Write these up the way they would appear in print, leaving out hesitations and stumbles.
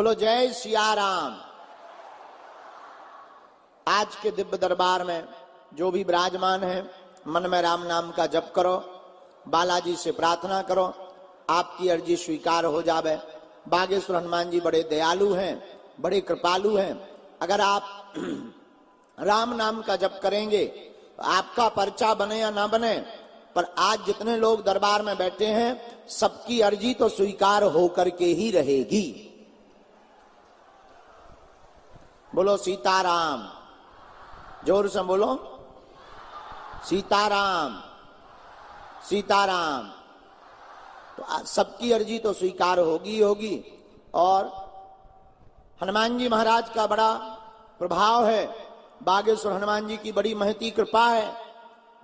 बोलो जय सिया राम। आज के दिव्य दरबार में जो भी विराजमान है, मन में राम नाम का जप करो, बालाजी से प्रार्थना करो, आपकी अर्जी स्वीकार हो जावे। बागेश्वर हनुमान जी बड़े दयालु हैं, बड़े कृपालु हैं। अगर आप राम नाम का जप करेंगे, आपका पर्चा बने या ना बने, पर आज जितने लोग दरबार में बैठे हैं, सबकी अर्जी तो स्वीकार होकर के ही रहेगी। बोलो सीताराम, जोर से बोलो सीताराम सीताराम। तो सबकी अर्जी तो स्वीकार होगी होगी। और हनुमान जी महाराज का बड़ा प्रभाव है, बागेश्वर हनुमान जी की बड़ी महती कृपा है।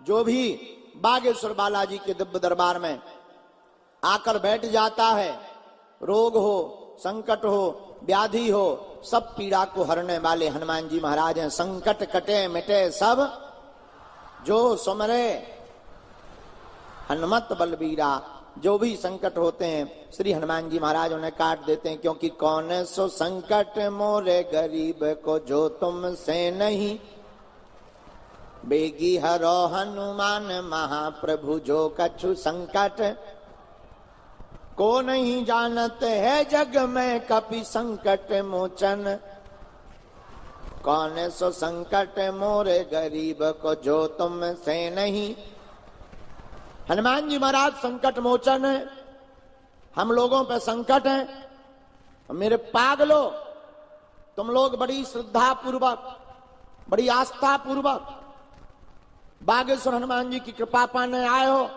जो भी बागेश्वर बालाजी के दिव्य दरबार में आकर बैठ जाता है, रोग हो, संकट हो, व्याधि हो, सब पीड़ा को हरने वाले हनुमान जी महाराज हैं। संकट कटे मिटे सब जो सुमरे हनुमत बलबीरा। जो भी संकट होते हैं श्री हनुमान जी महाराज उन्हें काट देते हैं, क्योंकि कौन सो संकट मोरे गरीब को जो तुमसे नहीं, बेगी हरो हनुमान महाप्रभु जो कछु संकट को नहीं जानते है जग में कपि संकट मोचन। कौन सो संकट मोरे गरीब को जो तुमसे नहीं। हनुमान जी महाराज संकट मोचन है। हम लोगों पे संकट है। मेरे पागलो, तुम लोग बड़ी श्रद्धा पूर्वक, बड़ी आस्था पूर्वक बागेश्वर हनुमान जी की कृपा पाने आए हो।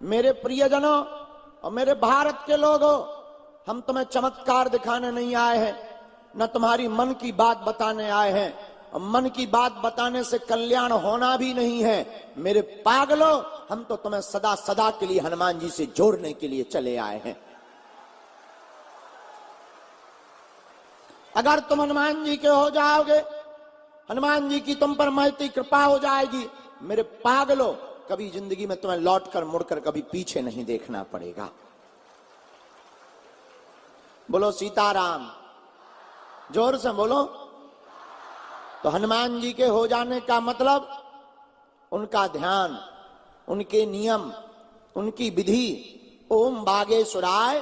मेरे प्रियजनों और मेरे भारत के लोगों, हम तुम्हें चमत्कार दिखाने नहीं आए हैं, न तुम्हारी मन की बात बताने आए हैं। और मन की बात बताने से कल्याण होना भी नहीं है। मेरे पागलों, हम तो तुम्हें सदा सदा के लिए हनुमान जी से जोड़ने के लिए चले आए हैं। अगर तुम हनुमान जी के हो जाओगे, हनुमान जी की तुम पर महती कृपा हो जाएगी, मेरे पागलों, कभी जिंदगी में तुम्हें लौटकर मुड़कर कभी पीछे नहीं देखना पड़ेगा। बोलो सीताराम, जोर से बोलो। तो हनुमान जी के हो जाने का मतलब उनका ध्यान, उनके नियम, उनकी विधि, ओम बागेश्वराय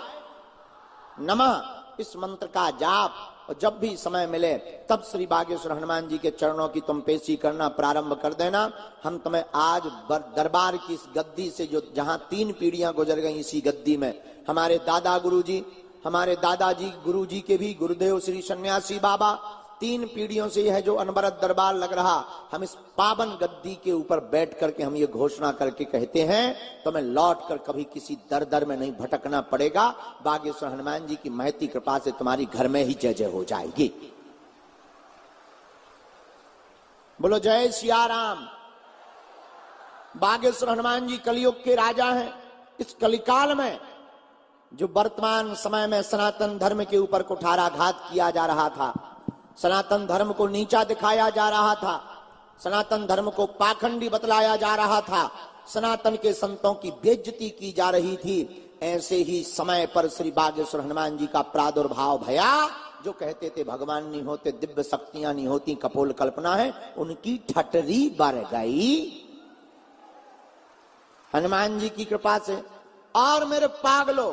नमः, इस मंत्र का जाप। और जब भी समय मिले तब श्री बागेश्वर हनुमान जी के चरणों की तुम पेशी करना प्रारंभ कर देना। हम तुम्हें आज दरबार की इस गद्दी से, जो जहां 3 पीढ़ियां गुजर गई, इसी गद्दी में हमारे दादा गुरुजी, हमारे दादाजी गुरुजी के भी गुरुदेव श्री सन्यासी बाबा, 3 पीढ़ियों से यह जो अनवरत दरबार लग रहा, हम इस पावन गद्दी के ऊपर बैठ करके हम ये घोषणा करके कहते हैं, तुम्हें लौट कर कभी किसी दर दर में नहीं भटकना पड़ेगा। बागेश्वर हनुमान जी की महती कृपा से तुम्हारी घर में ही जय जय हो जाएगी। बोलो जय सिया राम। बागेश्वर हनुमान जी कलयुग के राजा हैं। इस कलिकाल में जो वर्तमान समय में सनातन धर्म के ऊपर कुठाराघात किया जा रहा था, सनातन धर्म को नीचा दिखाया जा रहा था, सनातन धर्म को पाखंडी बतलाया जा रहा था, सनातन के संतों की बेइज्जती की जा रही थी, ऐसे ही समय पर श्री बागेश्वर हनुमान जी का प्रादुर्भाव भया। जो कहते थे भगवान नहीं होते, दिव्य शक्तियां नहीं होती, कपोल कल्पना है, उनकी ठटरी बढ़ गई हनुमान जी की कृपा से। और मेरे पागलों,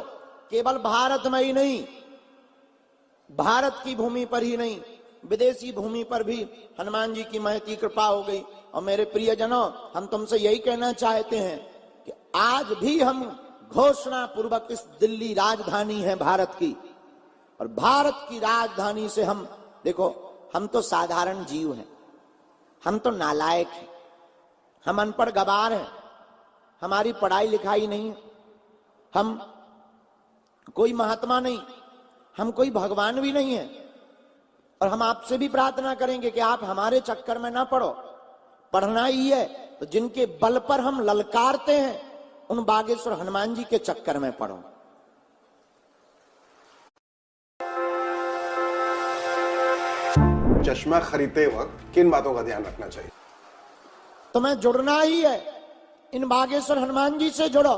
केवल भारत में ही नहीं, भारत की भूमि पर ही नहीं, विदेशी भूमि पर भी हनुमान जी की महती कृपा हो गई। और मेरे प्रियजनों, हम तुमसे यही कहना चाहते हैं कि आज भी हम घोषणा पूर्वक, इस दिल्ली राजधानी है भारत की, और भारत की राजधानी से हम, देखो, हम तो साधारण जीव हैं, हम तो नालायक हैं, हम अनपढ़ गवार हैं, हमारी पढ़ाई लिखाई नहीं है, हम कोई महात्मा नहीं, हम कोई भगवान भी नहीं है। और हम आपसे भी प्रार्थना करेंगे कि आप हमारे चक्कर में ना पड़ो। पढ़ना ही है तो जिनके बल पर हम ललकारते हैं, उन बागेश्वर हनुमान जी के चक्कर में पड़ो। चश्मा खरीदते वक्त किन बातों का ध्यान रखना चाहिए? तुम्हें जुड़ना ही है, इन बागेश्वर हनुमान जी से जुड़ो,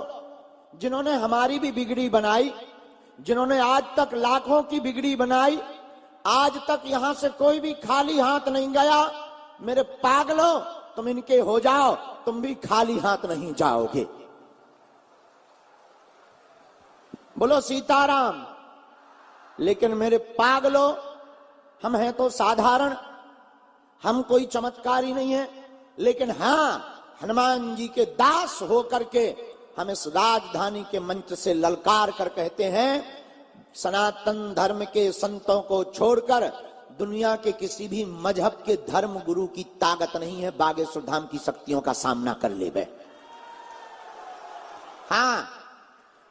जिन्होंने हमारी भी बिगड़ी बनाई, जिन्होंने आज तक लाखों की बिगड़ी बनाई, आज तक यहां से कोई भी खाली हाथ नहीं गया। मेरे पागलों, तुम इनके हो जाओ, तुम भी खाली हाथ नहीं जाओगे। बोलो सीताराम। लेकिन मेरे पागलों, हम हैं तो साधारण, हम कोई चमत्कारी नहीं है, लेकिन हां, हनुमान जी के दास होकर के हम इस राजधानी के मंच से ललकार कर कहते हैं, सनातन धर्म के संतों को छोड़कर दुनिया के किसी भी मजहब के धर्म गुरु की ताकत नहीं है बागेश्वर धाम की शक्तियों का सामना कर ले। हां,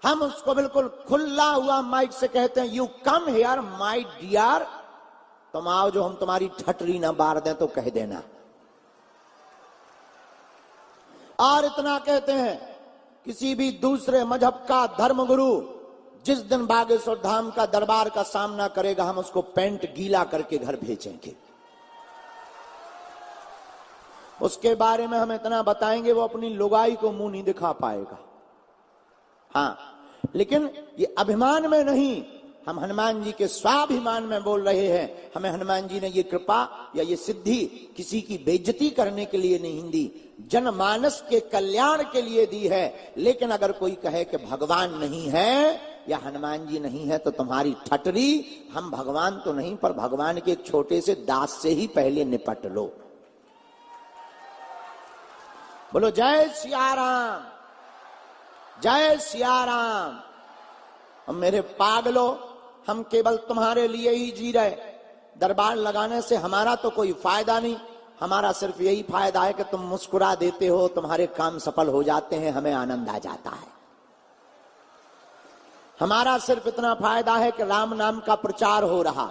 हम उसको बिल्कुल खुला हुआ माइक से कहते हैं, you come here my dear, तुम आओ, जो हम तुम्हारी ठटरी ना बार दें तो कह देना। और इतना कहते हैं, किसी भी दूसरे मजहब का धर्मगुरु जिस दिन बागेश्वर धाम का दरबार का सामना करेगा, हम उसको पैंट गीला करके घर भेजेंगे। उसके बारे में हम इतना बताएंगे, वो अपनी लुगाई को मुंह नहीं दिखा पाएगा। हाँ, लेकिन ये अभिमान में नहीं, हम हनुमान जी के स्वाभिमान में बोल रहे हैं। हमें हनुमान जी ने ये कृपा या ये सिद्धि किसी की बेइज्जती करने के लिए नहीं दी, जनमानस के कल्याण के लिए दी है। लेकिन अगर कोई कहे कि भगवान नहीं है या हनुमान जी नहीं है तो तुम्हारी ठटरी, हम भगवान तो नहीं पर भगवान के एक छोटे से दास से ही पहले निपट लो। बोलो जय सिया राम, जय सिया राम। और मेरे पागलों, हम केवल तुम्हारे लिए ही जी रहे। दरबार लगाने से हमारा तो कोई फायदा नहीं, हमारा सिर्फ यही फायदा है कि तुम मुस्कुरा देते हो, तुम्हारे काम सफल हो जाते हैं, हमें आनंद आ जाता है। हमारा सिर्फ इतना फायदा है कि राम नाम का प्रचार हो रहा,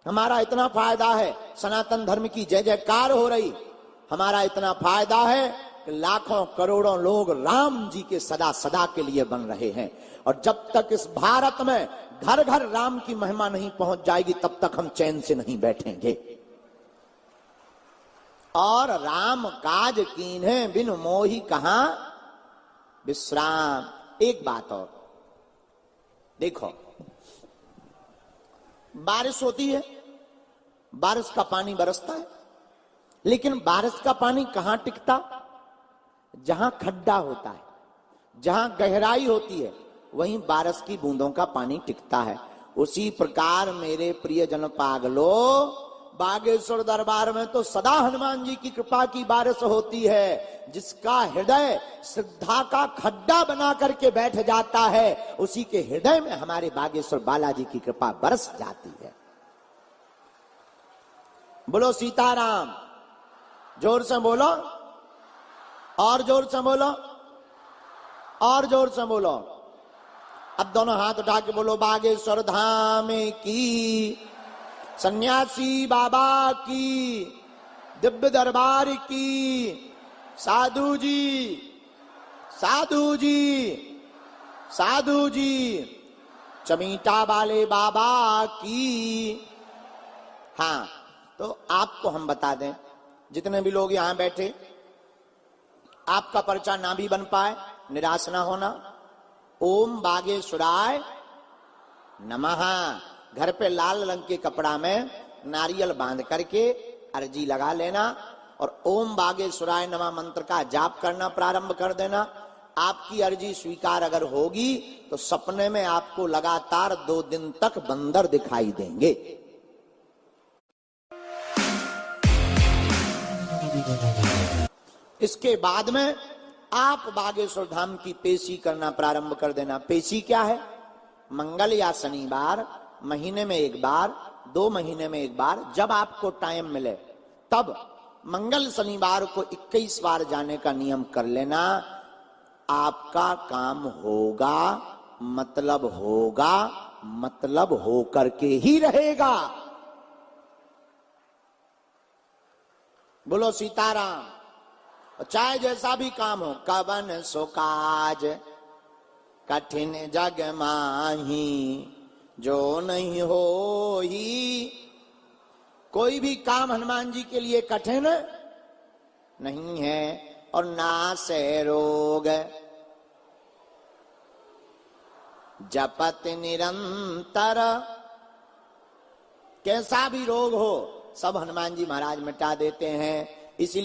हमारा इतना फायदा है सनातन धर्म की जय जयकार हो रही, हमारा इतना फायदा है कि लाखों करोड़ों लोग राम जी के सदा सदा के लिए बन रहे हैं। और जब तक इस भारत में घर घर राम की महिमा नहीं पहुंच जाएगी, तब तक हम चैन से नहीं बैठेंगे। और राम काज कीन्हे बिन मोहि कहां विश्राम। एक बात और देखो, बारिश होती है, बारिश का पानी बरसता है, लेकिन बारिश का पानी कहां टिकता? जहां खड्डा होता है, जहां गहराई होती है, वहीं बारिश की बूंदों का पानी टिकता है। उसी प्रकार मेरे प्रियजन पागलों, बागेश्वर दरबार में तो सदा हनुमान जी की कृपा की बारिश होती है। जिसका हृदय श्रद्धा का खड्डा बना करके बैठ जाता है, उसी के हृदय में हमारे बागेश्वर बालाजी की कृपा बरस जाती है। बोलो सीताराम, जोर से बोलो, और जोर से बोलो, और जोर से बोलो। अब दोनों हाथ उठा के बोलो, बागेश्वर धाम की, सन्यासी बाबा की, दिव्य दरबार की, साधु जी, साधु जी, साधु जी, चमीटा वाले बाबा की। हाँ, तो आपको हम बता दें, जितने भी लोग यहां बैठे, आपका पर्चा ना भी बन पाए, निराश ना होना। ओम बागेश्वराय नमः, घर पे लाल रंग के कपड़ा में नारियल बांध करके अर्जी लगा लेना और ओम बागेश्वराय नमः मंत्र का जाप करना प्रारंभ कर देना। आपकी अर्जी स्वीकार अगर होगी तो सपने में आपको लगातार 2 दिन तक बंदर दिखाई देंगे। इसके बाद में आप बागेश्वर धाम की पेशी करना प्रारंभ कर देना। पेशी क्या है? मंगल या शनिवार, महीने में एक बार, 2 महीने में एक बार, जब आपको टाइम मिले तब मंगल शनिवार को 21 बार जाने का नियम कर लेना। आपका काम होगा, मतलब होगा, मतलब होकर के ही रहेगा। बोलो सीताराम। चाहे जैसा भी काम हो, कवन सो काज कठिन जग माही जो नहीं हो ही। कोई भी काम हनुमान जी के लिए कठिन नहीं है और ना से रोग। जपत निरंतर। कैसा भी रोग हो सब हनुमान जी महाराज मिटा देते हैं। इसलिए